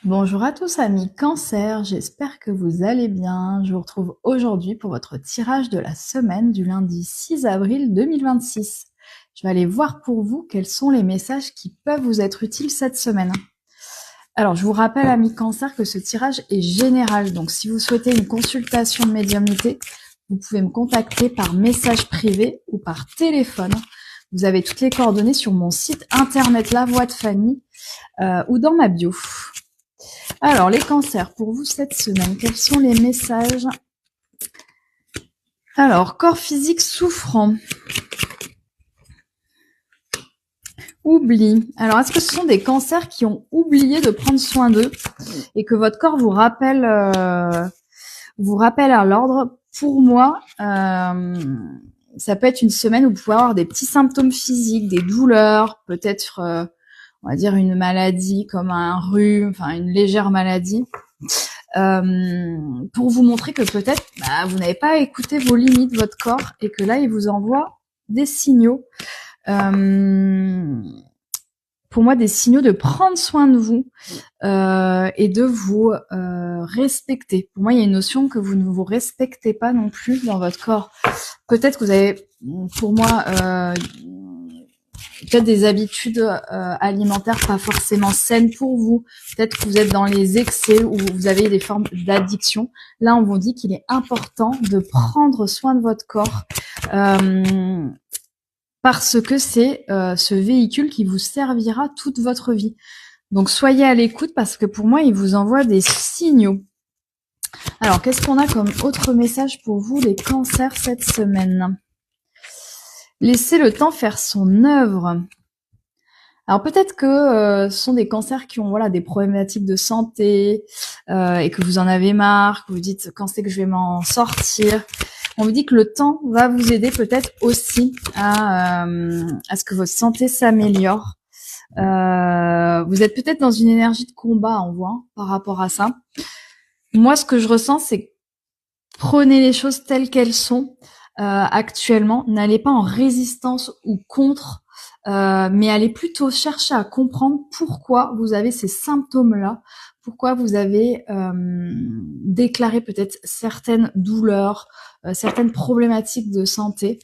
Bonjour à tous amis Cancer, j'espère que vous allez bien. Je vous retrouve aujourd'hui pour votre tirage de la semaine du lundi 6 avril 2026. Je vais aller voir pour vous quels sont les messages qui peuvent vous être utiles cette semaine. Alors je vous rappelle amis Cancer que ce tirage est général, donc si vous souhaitez une consultation de médiumnité, vous pouvez me contacter par message privé ou par téléphone. Vous avez toutes les coordonnées sur mon site internet La Voix de Fanny ou dans ma bio. Alors, les cancers, pour vous cette semaine, quels sont les messages? Alors, corps physique souffrant. Oubli. Alors, est-ce que ce sont des cancers qui ont oublié de prendre soin d'eux et que votre corps vous rappelle à l'ordre? Pour moi, ça peut être une semaine où vous pouvez avoir des petits symptômes physiques, des douleurs, peut-être, on va dire, une maladie comme un rhume, enfin une légère maladie. Pour vous montrer que peut-être vous n'avez pas écouté vos limites, votre corps, et que là, il vous envoie des signaux. Pour moi, des signaux de prendre soin de vous et de vous respecter. Pour moi, il y a une notion que vous ne vous respectez pas non plus dans votre corps. Peut-être que vous avez, pour moi, peut-être des habitudes alimentaires pas forcément saines pour vous. Peut-être que vous êtes dans les excès ou vous avez des formes d'addiction. Là, on vous dit qu'il est important de prendre soin de votre corps parce que c'est ce véhicule qui vous servira toute votre vie. Donc, soyez à l'écoute parce que pour moi, il vous envoie des signaux. Alors, qu'est-ce qu'on a comme autre message pour vous, les cancers, cette semaine? Laissez le temps faire son œuvre. Alors peut-être que ce sont des cancers qui ont des problématiques de santé et que vous en avez marre, que vous dites quand c'est que je vais m'en sortir. On vous dit que le temps va vous aider peut-être aussi à ce que votre santé s'améliore. Vous êtes peut-être dans une énergie de combat, on voit, par rapport à ça. Moi, ce que je ressens, c'est prenez les choses telles qu'elles sont actuellement. N'allez pas en résistance ou contre. Mais allez plutôt chercher à comprendre pourquoi vous avez ces symptômes-là, pourquoi vous avez déclaré peut-être certaines douleurs, certaines problématiques de santé,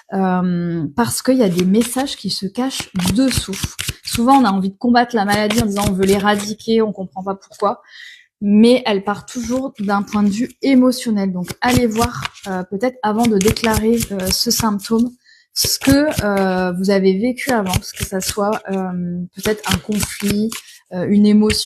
parce qu'il y a des messages qui se cachent dessous. Souvent, on a envie de combattre la maladie en disant on veut l'éradiquer, on comprend pas pourquoi, mais elle part toujours d'un point de vue émotionnel. Donc, allez voir peut-être avant de déclarer ce symptôme, ce que vous avez vécu avant, que ça soit peut-être un conflit, une émotion.